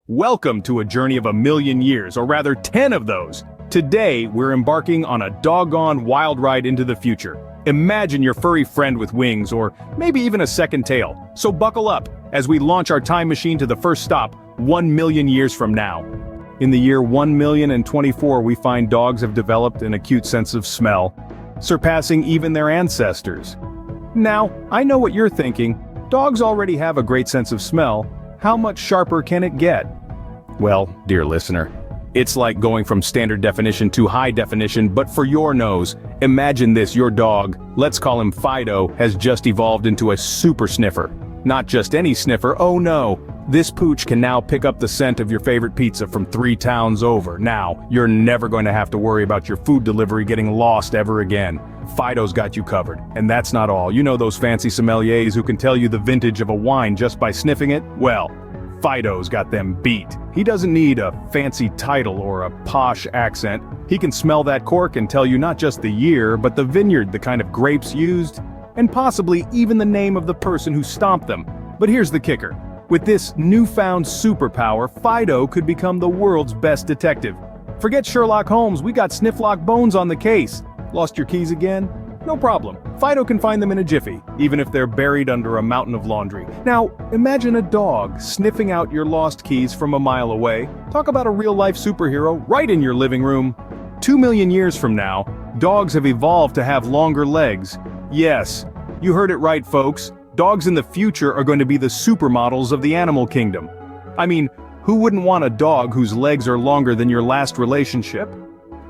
Welcome to a journey of a million years, or rather 10 of those. Today, we're embarking on a doggone wild ride into the future. Imagine your furry friend with wings, or maybe even a second tail. So buckle up, as we launch our time machine to the first stop, 1 million years from now. In the year 1024, we find dogs have developed an acute sense of smell, surpassing even their ancestors. Now, I know what you're thinking. Dogs already have a great sense of smell. How much sharper can it get? Well, dear listener, it's like going from standard definition to high definition, but for your nose. Imagine this, your dog, let's call him Fido, has just evolved into a super sniffer. Not just any sniffer, oh no. This pooch can now pick up the scent of your favorite pizza from 3 towns over. Now, you're never going to have to worry about your food delivery getting lost ever again. Fido's got you covered. And that's not all. You know those fancy sommeliers who can tell you the vintage of a wine just by sniffing it? Well, Fido's got them beat. He doesn't need a fancy title or a posh accent. He can smell that cork and tell you not just the year, but the vineyard, the kind of grapes used, and possibly even the name of the person who stomped them. But here's the kicker. With this newfound superpower, Fido could become the world's best detective. Forget Sherlock Holmes, we got Snifflock Bones on the case. Lost your keys again? No problem. Fido can find them in a jiffy, even if they're buried under a mountain of laundry. Now, imagine a dog sniffing out your lost keys from a mile away. Talk about a real-life superhero right in your living room. 2 million years from now, dogs have evolved to have longer legs. Yes, you heard it right, folks. Dogs in the future are going to be the supermodels of the animal kingdom. I mean, who wouldn't want a dog whose legs are longer than your last relationship?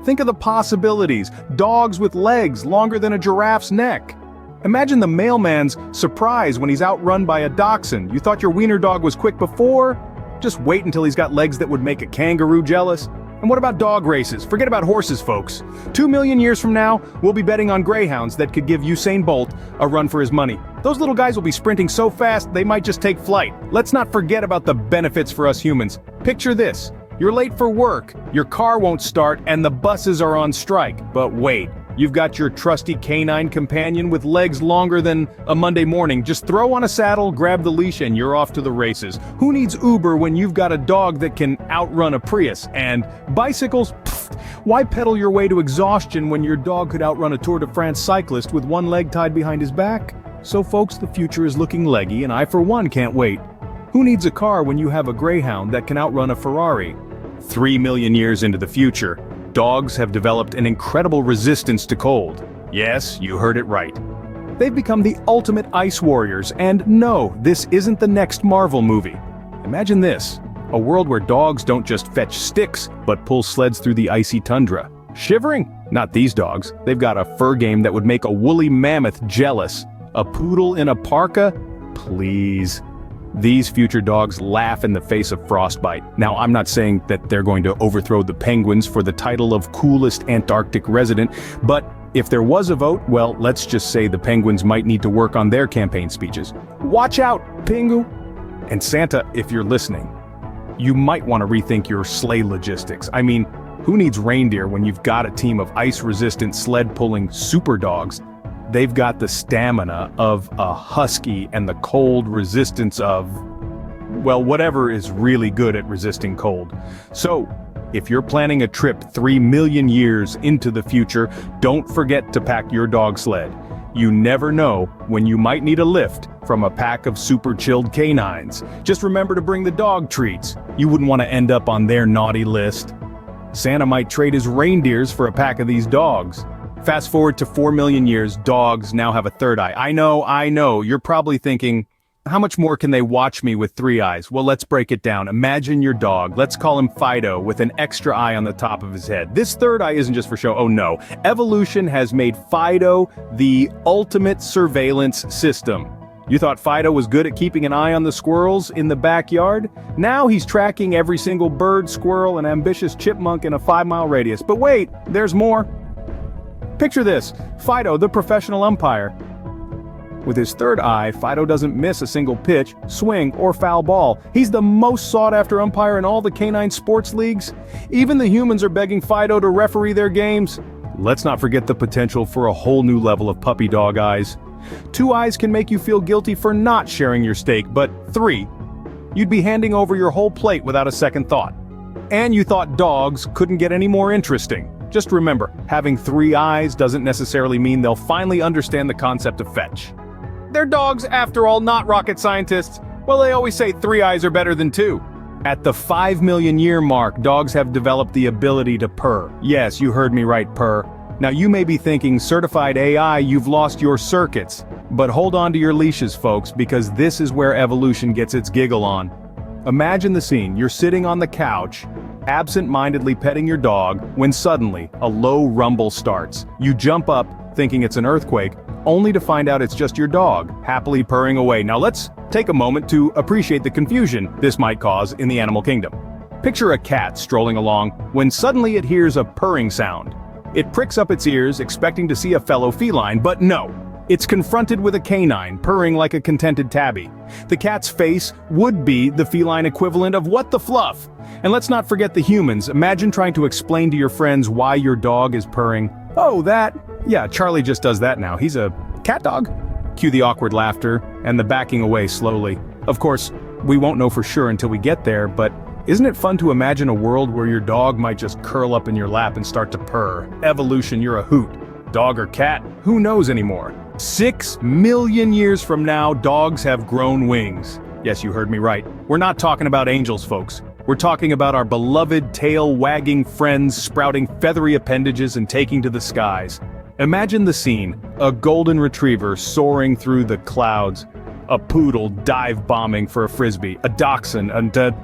Think of the possibilities. Dogs with legs longer than a giraffe's neck. Imagine the mailman's surprise when he's outrun by a dachshund. You thought your wiener dog was quick before? Just wait until he's got legs that would make a kangaroo jealous. And what about dog races? Forget about horses, folks. 2 million years from now, we'll be betting on greyhounds that could give Usain Bolt a run for his money. Those little guys will be sprinting so fast, they might just take flight. Let's not forget about the benefits for us humans. Picture this. You're late for work, your car won't start, and the buses are on strike. But wait, you've got your trusty canine companion with legs longer than a Monday morning. Just throw on a saddle, grab the leash, and you're off to the races. Who needs Uber when you've got a dog that can outrun a Prius? And bicycles? Pfft, why pedal your way to exhaustion when your dog could outrun a Tour de France cyclist with one leg tied behind his back? So folks, the future is looking leggy, and I for one can't wait. Who needs a car when you have a greyhound that can outrun a Ferrari? 3 million years into the future, dogs have developed an incredible resistance to cold. Yes, you heard it right. They've become the ultimate ice warriors, and no, this isn't the next Marvel movie. Imagine this, a world where dogs don't just fetch sticks, but pull sleds through the icy tundra. Shivering? Not these dogs. They've got a fur game that would make a woolly mammoth jealous. A poodle in a parka? Please. These future dogs laugh in the face of frostbite. Now, I'm not saying that they're going to overthrow the penguins for the title of coolest Antarctic resident, but if there was a vote, well, let's just say the penguins might need to work on their campaign speeches. Watch out, Pingu! And Santa, if you're listening, you might want to rethink your sleigh logistics. I mean, who needs reindeer when you've got a team of ice-resistant sled-pulling super dogs? They've got the stamina of a husky and the cold resistance of, well, whatever is really good at resisting cold. So, if you're planning a trip 3 million years into the future, don't forget to pack your dog sled. You never know when you might need a lift from a pack of super chilled canines. Just remember to bring the dog treats. You wouldn't want to end up on their naughty list. Santa might trade his reindeers for a pack of these dogs. Fast forward to 4 million years, dogs now have a third eye. I know, you're probably thinking, how much more can they watch me with 3 eyes? Well, let's break it down. Imagine your dog, let's call him Fido, with an extra eye on the top of his head. This third eye isn't just for show, oh no. Evolution has made Fido the ultimate surveillance system. You thought Fido was good at keeping an eye on the squirrels in the backyard? Now he's tracking every single bird, squirrel, and ambitious chipmunk in a 5-mile radius. But wait, there's more. Picture this, Fido, the professional umpire. With his third eye, Fido doesn't miss a single pitch, swing, or foul ball. He's the most sought-after umpire in all the canine sports leagues. Even the humans are begging Fido to referee their games. Let's not forget the potential for a whole new level of puppy dog eyes. 2 eyes can make you feel guilty for not sharing your steak, but 3, You'd be handing over your whole plate without a second thought. And you thought dogs couldn't get any more interesting. Just remember, having 3 eyes doesn't necessarily mean they'll finally understand the concept of fetch. They're dogs, after all, not rocket scientists. Well, they always say 3 eyes are better than 2. At the 5 million year mark, dogs have developed the ability to purr. Yes, you heard me right, purr. Now you may be thinking, certified AI, you've lost your circuits. But hold on to your leashes, folks, because this is where evolution gets its giggle on. Imagine the scene. You're sitting on the couch, absent-mindedly petting your dog, when suddenly, a low rumble starts. You jump up, thinking it's an earthquake, only to find out it's just your dog, happily purring away. Now let's take a moment to appreciate the confusion this might cause in the animal kingdom. Picture a cat strolling along, when suddenly it hears a purring sound. It pricks up its ears, expecting to see a fellow feline, but no. It's confronted with a canine, purring like a contented tabby. The cat's face would be the feline equivalent of what the fluff. And let's not forget the humans. Imagine trying to explain to your friends why your dog is purring. Oh, that? Yeah, Charlie just does that now. He's a cat dog. Cue the awkward laughter, and the backing away slowly. Of course, we won't know for sure until we get there, but isn't it fun to imagine a world where your dog might just curl up in your lap and start to purr? Evolution, you're a hoot. Dog or cat? Who knows anymore? 6 million years from now, dogs have grown wings. Yes, you heard me right. We're not talking about angels, folks. We're talking about our beloved tail-wagging friends sprouting feathery appendages and taking to the skies. Imagine the scene, a golden retriever soaring through the clouds, a poodle dive-bombing for a frisbee, a dachshund, and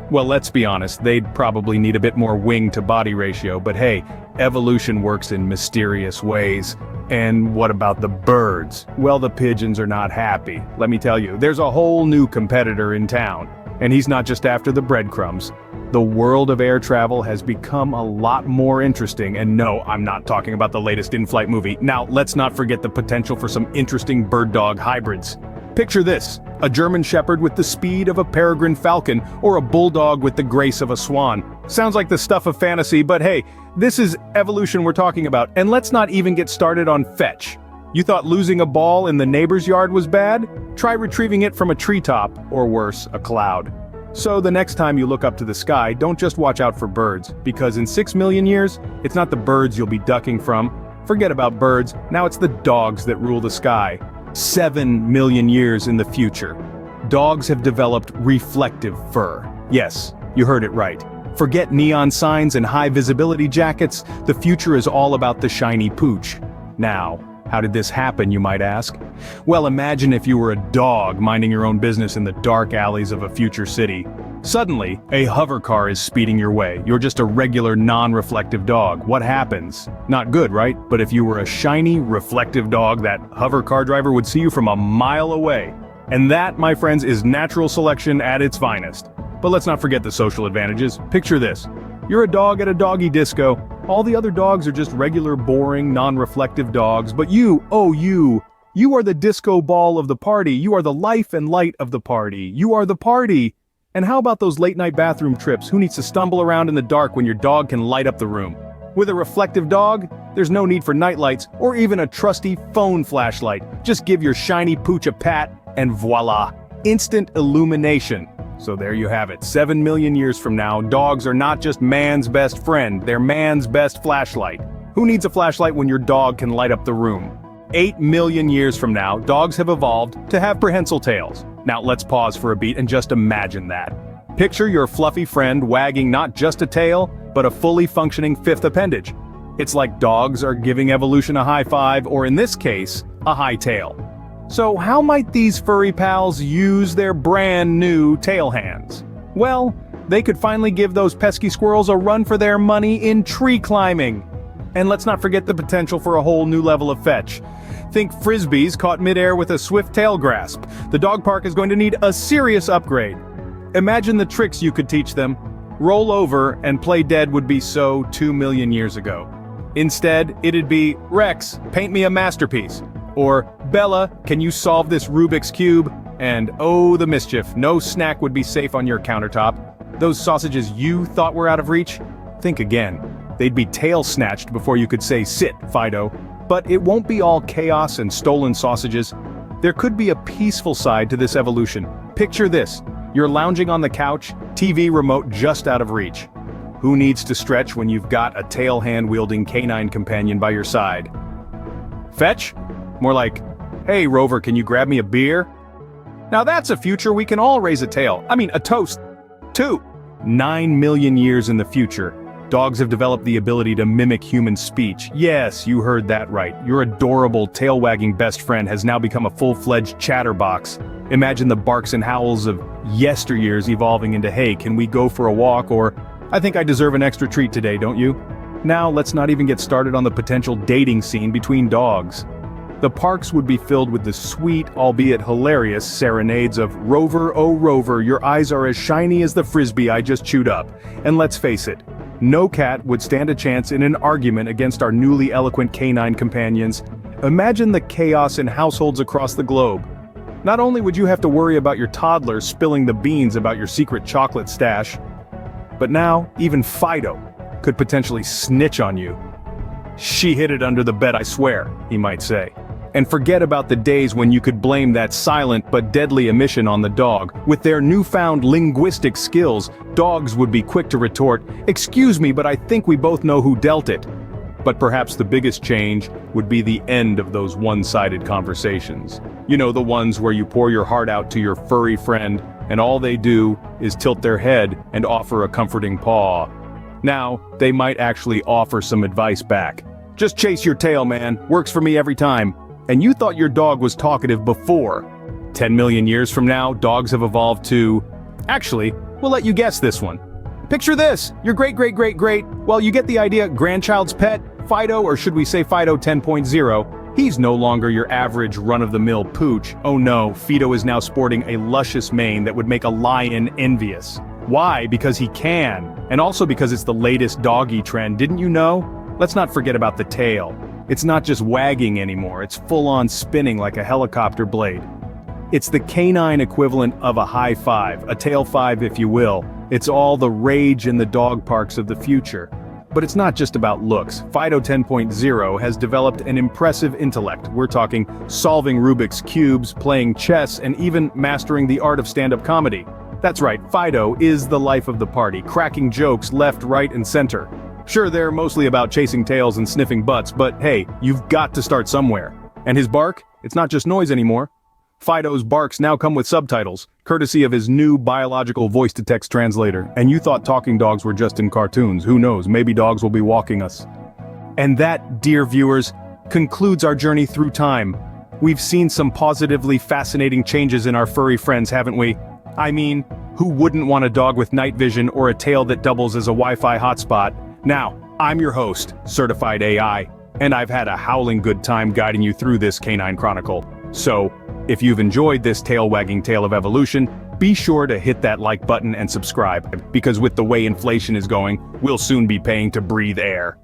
well, let's be honest, they'd probably need a bit more wing-to-body ratio, but hey, evolution works in mysterious ways. And what about the birds? Well, the pigeons are not happy. Let me tell you, there's a whole new competitor in town. And he's not just after the breadcrumbs. The world of air travel has become a lot more interesting, and no, I'm not talking about the latest in-flight movie. Now, let's not forget the potential for some interesting bird-dog hybrids. Picture this, a German shepherd with the speed of a peregrine falcon, or a bulldog with the grace of a swan. Sounds like the stuff of fantasy, but hey, this is evolution we're talking about, and let's not even get started on fetch. You thought losing a ball in the neighbor's yard was bad? Try retrieving it from a treetop, or worse, a cloud. So the next time you look up to the sky, don't just watch out for birds, because in 6 million years, it's not the birds you'll be ducking from. Forget about birds, now it's the dogs that rule the sky. 7 million years in the future, dogs have developed reflective fur. Yes, you heard it right. Forget neon signs and high visibility jackets, the future is all about the shiny pooch. Now, how did this happen, you might ask? Well, imagine if you were a dog minding your own business in the dark alleys of a future city. Suddenly, a hover car is speeding your way. You're just a regular non-reflective dog. What happens? Not good, right? But if you were a shiny, reflective dog, that hover car driver would see you from a mile away. And that, my friends, is natural selection at its finest. But let's not forget the social advantages. Picture this. You're a dog at a doggy disco. All the other dogs are just regular, boring, non-reflective dogs, but you are the disco ball of the party. You are the life and light of the party. You are the party. And how about those late-night bathroom trips? Who needs to stumble around in the dark when your dog can light up the room? With a reflective dog, there's no need for nightlights or even a trusty phone flashlight. Just give your shiny pooch a pat, and voila, instant illumination. So there you have it. 7 million years from now, dogs are not just man's best friend, they're man's best flashlight. Who needs a flashlight when your dog can light up the room? 8 million years from now, dogs have evolved to have prehensile tails. Now let's pause for a beat and just imagine that. Picture your fluffy friend wagging not just a tail, but a fully functioning fifth appendage. It's like dogs are giving evolution a high five, or in this case, a high tail. So how might these furry pals use their brand new tail hands? Well, they could finally give those pesky squirrels a run for their money in tree climbing. And let's not forget the potential for a whole new level of fetch. Think frisbees caught midair with a swift tail grasp. The dog park is going to need a serious upgrade. Imagine the tricks you could teach them. Roll over and play dead would be so 2 million years ago. Instead, it'd be, Rex, paint me a masterpiece. Or, Bella, can you solve this Rubik's Cube? And oh, the mischief, no snack would be safe on your countertop. Those sausages you thought were out of reach? Think again. They'd be tail snatched before you could say, sit, Fido. But it won't be all chaos and stolen sausages. There could be a peaceful side to this evolution. Picture this. You're lounging on the couch, TV remote just out of reach. Who needs to stretch when you've got a tail hand-wielding canine companion by your side? Fetch? More like, hey Rover, can you grab me a beer? Now that's a future we can all raise a tail. I mean, a toast. 2. 9 million years in the future, dogs have developed the ability to mimic human speech. Yes, you heard that right. Your adorable, tail-wagging best friend has now become a full-fledged chatterbox. Imagine the barks and howls of yesteryears evolving into, hey, can we go for a walk, or, I think I deserve an extra treat today, don't you? Now, let's not even get started on the potential dating scene between dogs. The parks would be filled with the sweet, albeit hilarious, serenades of Rover, oh Rover, your eyes are as shiny as the frisbee I just chewed up. And let's face it, no cat would stand a chance in an argument against our newly eloquent canine companions. Imagine the chaos in households across the globe. Not only would you have to worry about your toddler spilling the beans about your secret chocolate stash, but now, even Fido could potentially snitch on you. She hid it under the bed, I swear, he might say. And forget about the days when you could blame that silent but deadly emission on the dog. With their newfound linguistic skills, dogs would be quick to retort, "Excuse me, but I think we both know who dealt it." But perhaps the biggest change would be the end of those one-sided conversations. You know, the ones where you pour your heart out to your furry friend, and all they do is tilt their head and offer a comforting paw. Now, they might actually offer some advice back. Just chase your tail, man. Works for me every time. And you thought your dog was talkative before. 10 million years from now, dogs have evolved to... Actually, we'll let you guess this one. Picture this, your great, well, you get the idea, grandchild's pet, Fido, or should we say Fido 10.0, he's no longer your average run-of-the-mill pooch. Oh no, Fido is now sporting a luscious mane that would make a lion envious. Why? Because he can. And also because it's the latest doggy trend, didn't you know? Let's not forget about the tail. It's not just wagging anymore, it's full-on spinning like a helicopter blade. It's the canine equivalent of a high five, a tail five if you will. It's all the rage in the dog parks of the future. But it's not just about looks. Fido 10.0 has developed an impressive intellect. We're talking solving Rubik's cubes, playing chess, and even mastering the art of stand-up comedy. That's right, Fido is the life of the party, cracking jokes left, right, and center. Sure, they're mostly about chasing tails and sniffing butts, but hey, you've got to start somewhere. And his bark? It's not just noise anymore. Fido's barks now come with subtitles, courtesy of his new biological voice-to-text translator. And you thought talking dogs were just in cartoons. Who knows, maybe dogs will be walking us. And that, dear viewers, concludes our journey through time. We've seen some positively fascinating changes in our furry friends, haven't we? I mean, who wouldn't want a dog with night vision or a tail that doubles as a Wi-Fi hotspot? Now, I'm your host, Certified AI, and I've had a howling good time guiding you through this Canine Chronicle. So, if you've enjoyed this tail-wagging tale of evolution, be sure to hit that like button and subscribe, because with the way inflation is going, we'll soon be paying to breathe air.